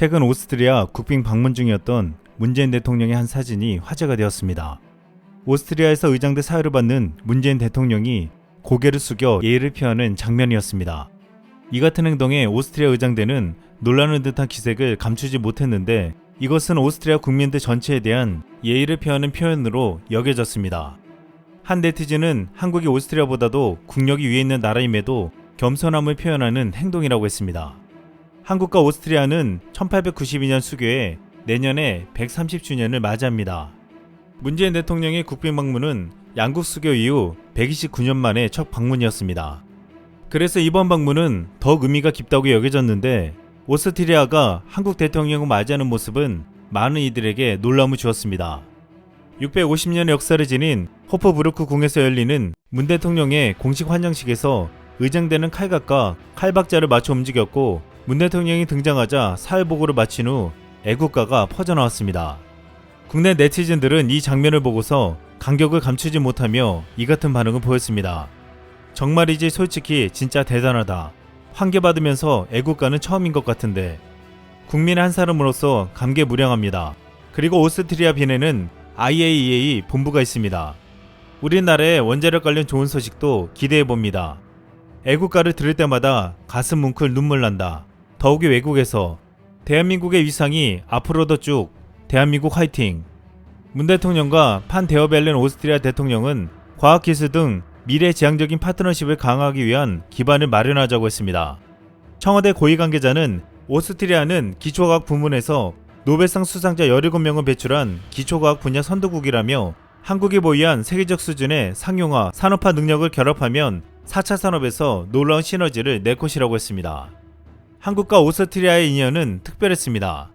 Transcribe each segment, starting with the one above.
최근 오스트리아 국빈 방문 중이었던 문재인 대통령의 한 사진이 화제가 되었습니다. 오스트리아에서 의장대 사회를 받는 문재인 대통령이 고개를 숙여 예의를 표하는 장면이었습니다. 이 같은 행동에 오스트리아 의장대는 놀라는 듯한 기색을 감추지 못했는데 이것은 오스트리아 국민들 전체에 대한 예의를 표하는 표현으로 여겨졌습니다. 한 네티즌은 한국이 오스트리아보다도 국력이 위에 있는 나라임에도 겸손함을 표현하는 행동이라고 했습니다. 한국과 오스트리아는 1892년 수교에 내년에 130주년을 맞이합니다. 문재인 대통령의 국빈 방문은 양국 수교 이후 129년 만에 첫 방문이었습니다. 그래서 이번 방문은 더욱 의미가 깊다고 여겨졌는데 오스트리아가 한국 대통령을 맞이하는 모습은 많은 이들에게 놀라움을 주었습니다. 650년의 역사를 지닌 호프부르크 궁에서 열리는 문 대통령의 공식 환영식에서 의장대는 칼각과 칼박자를 맞춰 움직였고 문 대통령이 등장하자 사회복으로 마친 후 애국가가 퍼져나왔습니다. 국내 네티즌들은 이 장면을 보고서 감격을 감추지 못하며 이 같은 반응을 보였습니다. 정말이지 솔직히 진짜 대단하다. 환기받으면서 애국가는 처음인 것 같은데 국민의 한 사람으로서 감개무량합니다. 그리고 오스트리아 빈에는 IAEA 본부가 있습니다. 우리나라의 원자력 관련 좋은 소식도 기대해봅니다. 애국가를 들을 때마다 가슴 뭉클 눈물 난다. 더욱이 외국에서 대한민국의 위상이 앞으로도 쭉 대한민국 화이팅! 문 대통령과 판 데어벨렌 오스트리아 대통령은 과학기술 등 미래지향적인 파트너십을 강화하기 위한 기반을 마련하자고 했습니다. 청와대 고위 관계자는 오스트리아는 기초과학 부문에서 노벨상 수상자 17명을 배출한 기초과학 분야 선도국이라며 한국이 보유한 세계적 수준의 상용화, 산업화 능력을 결합하면 4차 산업에서 놀라운 시너지를 낼 것이라고 했습니다. 한국과 오스트리아의 인연은 특별했습니다.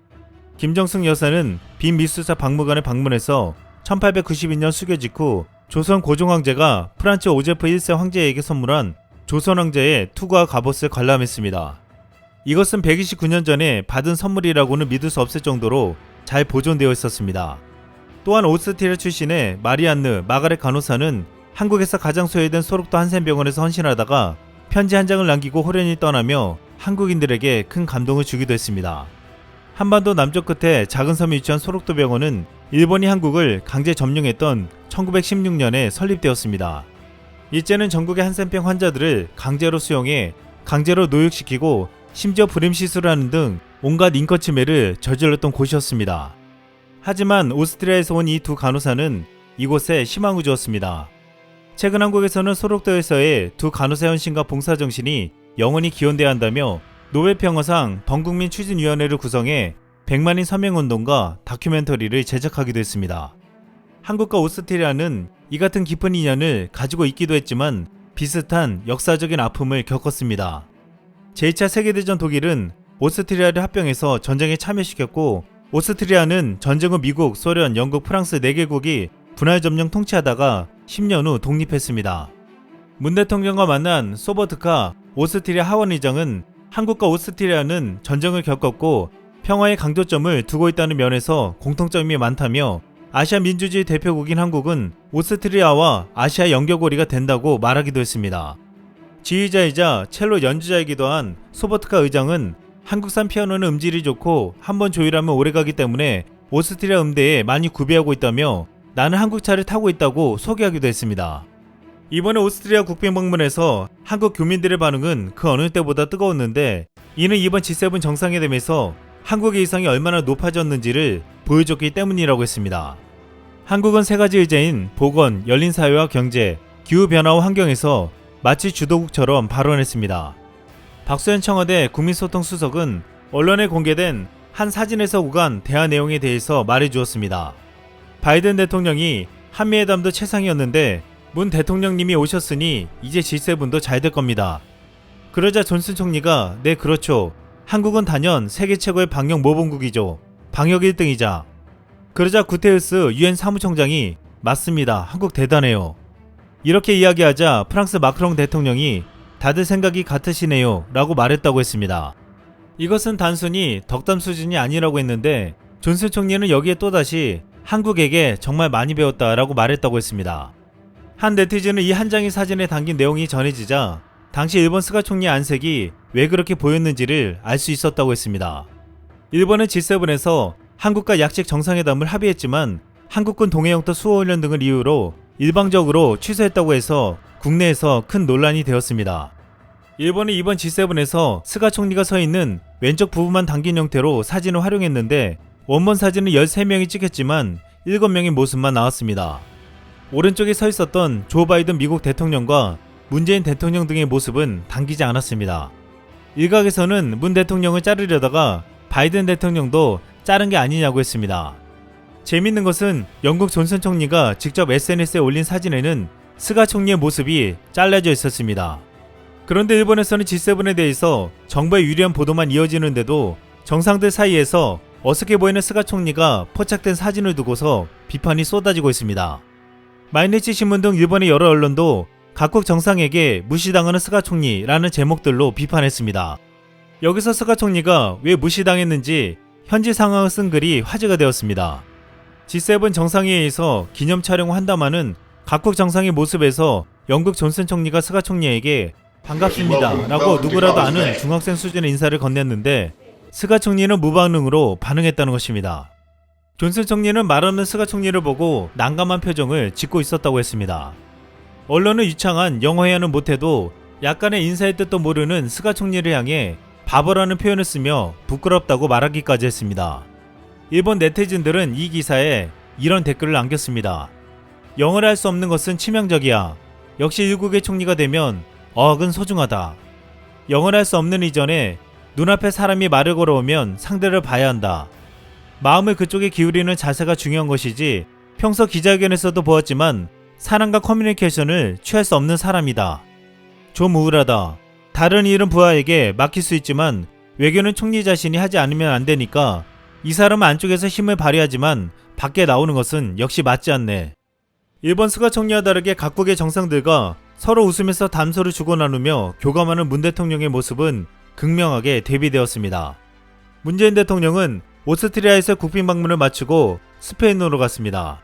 김정숙 여사는 빈미수사 박물관에 방문해서 1892년 수교 직후 조선 고종 황제가 프란츠 오제프 1세 황제에게 선물한 조선 황제의 투구와 갑옷을 관람했습니다. 이것은 129년 전에 받은 선물이라고는 믿을 수 없을 정도로 잘 보존되어 있었습니다. 또한 오스트리아 출신의 마리안느 마가렛 간호사는 한국에서 가장 소외된 소록도 한센병원에서 헌신하다가 편지 한 장을 남기고 호련히 떠나며 한국인들에게 큰 감동을 주기도 했습니다. 한반도 남쪽 끝에 작은 섬에 위치한 소록도 병원은 일본이 한국을 강제 점령했던 1916년에 설립되었습니다. 일제는 전국의 한센병 환자들을 강제로 수용해 강제로 노역시키고 심지어 불임 시술을 하는 등 온갖 인권 침해를 저질렀던 곳이었습니다. 하지만 오스트리아에서 온 이 두 간호사는 이곳에 희망을 주었습니다. 최근 한국에서는 소록도에서의 두 간호사 헌신과 봉사 정신이 영원히 기원돼야 한다며 노벨평화상 범국민 추진위원회를 구성해 100만인 서명운동과 다큐멘터리를 제작하기도 했습니다. 한국과 오스트리아는 이 같은 깊은 인연을 가지고 있기도 했지만 비슷한 역사적인 아픔을 겪었습니다. 제2차 세계대전 독일은 오스트리아를 합병해서 전쟁에 참여시켰고 오스트리아는 전쟁 후 미국, 소련, 영국, 프랑스 4개국이 분할 점령 통치하다가 10년 후 독립했습니다. 문 대통령과 만난 소보트카 오스트리아 하원의장은 한국과 오스트리아는 전쟁을 겪었고 평화의 강조점을 두고 있다는 면에서 공통점이 많다며 아시아 민주주의 대표국인 한국은 오스트리아와 아시아 연결고리가 된다고 말하기도 했습니다. 지휘자이자 첼로 연주자이기도 한 소보트카 의장은 한국산 피아노는 음질이 좋고 한번 조율하면 오래가기 때문에 오스트리아 음대에 많이 구비하고 있다며 나는 한국차를 타고 있다고 소개하기도 했습니다. 이번에 오스트리아 국빈 방문에서 한국 교민들의 반응은 그 어느 때보다 뜨거웠는데 이는 이번 G7 정상회담에서 한국의 위상이 얼마나 높아졌는지를 보여줬기 때문이라고 했습니다. 한국은 세 가지 의제인 보건, 열린사회와 경제, 기후변화와 환경에서 마치 주도국처럼 발언했습니다. 박수현 청와대 국민소통수석은 언론에 공개된 한 사진에서 오간 대화 내용에 대해서 말해주었습니다. 바이든 대통령이 한미회담도 최상이었는데 문 대통령님이 오셨으니 이제 G7도 잘 될 겁니다. 그러자 존슨 총리가 네 그렇죠. 한국은 단연 세계 최고의 방역 모범국이죠. 방역 1등이자. 그러자 구테우스 유엔 사무총장이 맞습니다. 한국 대단해요. 이렇게 이야기하자 프랑스 마크롱 대통령이 다들 생각이 같으시네요 라고 말했다고 했습니다. 이것은 단순히 덕담 수준이 아니라고 했는데 존슨 총리는 여기에 또다시 한국에게 정말 많이 배웠다라고 말했다고 했습니다. 한 네티즌은 이 한 장의 사진에 담긴 내용이 전해지자 당시 일본 스가 총리의 안색이 왜 그렇게 보였는지를 알 수 있었다고 했습니다. 일본은 G7에서 한국과 약식 정상회담을 합의했지만 한국군 동해영토 수호훈련 등을 이유로 일방적으로 취소했다고 해서 국내에서 큰 논란이 되었습니다. 일본은 이번 G7에서 스가 총리가 서 있는 왼쪽 부분만 당긴 형태로 사진을 활용했는데 원본 사진은 13명이 찍혔지만 7명의 모습만 나왔습니다. 오른쪽에 서 있었던 조 바이든 미국 대통령과 문재인 대통령 등의 모습은 당기지 않았습니다. 일각에서는 문 대통령을 자르려다가 바이든 대통령도 자른 게 아니냐고 했습니다. 재밌는 것은 영국 존슨 총리가 직접 SNS에 올린 사진에는 스가 총리의 모습이 잘라져 있었습니다. 그런데 일본에서는 G7에 대해서 정부의 유리한 보도만 이어지는데도 정상들 사이에서 어색해 보이는 스가 총리가 포착된 사진을 두고서 비판이 쏟아지고 있습니다. 마이니치 신문 등 일본의 여러 언론도 각국 정상에게 무시당하는 스가 총리라는 제목들로 비판했습니다. 여기서 스가 총리가 왜 무시당했는지 현지 상황을 쓴 글이 화제가 되었습니다. G7 정상회의에서 기념 촬영을 한다마는 각국 정상의 모습에서 영국 존슨 총리가 스가 총리에게 반갑습니다 라고 누구라도 아는 중학생 수준의 인사를 건넸는데 스가 총리는 무반응으로 반응했다는 것입니다. 존슨 총리는 말 없는 스가 총리를 보고 난감한 표정을 짓고 있었다고 했습니다. 언론은 유창한 영어 회화는 못해도 약간의 인사의 뜻도 모르는 스가 총리를 향해 바보라는 표현을 쓰며 부끄럽다고 말하기까지 했습니다. 일본 네티즌들은 이 기사에 이런 댓글을 남겼습니다. 영어를 할 수 없는 것은 치명적이야. 역시 일국의 총리가 되면 어학은 소중하다. 영어를 할 수 없는 이전에 눈앞에 사람이 말을 걸어오면 상대를 봐야 한다. 마음을 그쪽에 기울이는 자세가 중요한 것이지 평소 기자회견에서도 보았지만 사람과 커뮤니케이션을 취할 수 없는 사람이다. 좀 우울하다. 다른 일은 부하에게 맡길 수 있지만 외교는 총리 자신이 하지 않으면 안 되니까 이 사람은 안쪽에서 힘을 발휘하지만 밖에 나오는 것은 역시 맞지 않네. 일본 스가 총리와 다르게 각국의 정상들과 서로 웃으면서 담소를 주고 나누며 교감하는 문 대통령의 모습은 극명하게 대비되었습니다. 문재인 대통령은 오스트리아에서 국빈 방문을 마치고 스페인으로 갔습니다.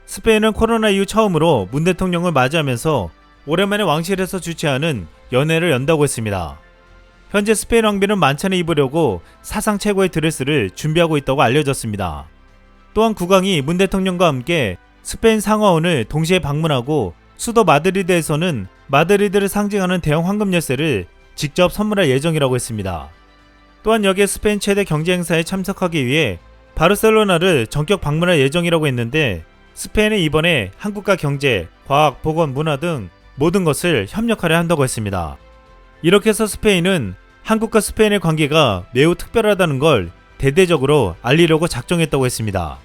스페인은 코로나 이후 처음으로 문 대통령을 맞이하면서 오랜만에 왕실에서 주최하는 연회를 연다고 했습니다. 현재 스페인 왕비는 만찬에 입으려고 사상 최고의 드레스를 준비하고 있다고 알려졌습니다. 또한 국왕이 문 대통령과 함께 스페인 상하원을 동시에 방문하고 수도 마드리드에서는 마드리드를 상징하는 대형 황금 열쇠를 직접 선물할 예정이라고 했습니다. 또한 여기에 스페인 최대 경제 행사에 참석하기 위해 바르셀로나를 전격 방문할 예정이라고 했는데 스페인은 이번에 한국과 경제, 과학, 보건, 문화 등 모든 것을 협력하려 한다고 했습니다. 이렇게 해서 스페인은 한국과 스페인의 관계가 매우 특별하다는 걸 대대적으로 알리려고 작정했다고 했습니다.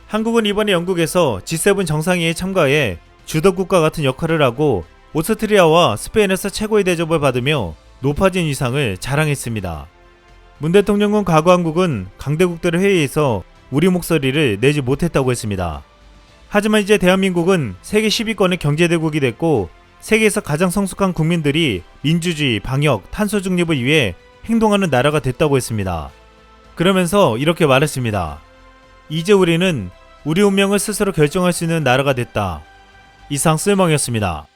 한국은 이번에 영국에서 G7 정상회의에 참가해 주도국가 같은 역할을 하고 오스트리아와 스페인에서 최고의 대접을 받으며 높아진 위상을 자랑했습니다. 문 대통령은 과거 한국은 강대국들의 회의에서 우리 목소리를 내지 못했다고 했습니다. 하지만 이제 대한민국은 세계 10위권의 경제대국이 됐고 세계에서 가장 성숙한 국민들이 민주주의, 방역, 탄소 중립을 위해 행동하는 나라가 됐다고 했습니다. 그러면서 이렇게 말했습니다. 이제 우리는 우리 운명을 스스로 결정할 수 있는 나라가 됐다. 이상 쓸멍이었습니다.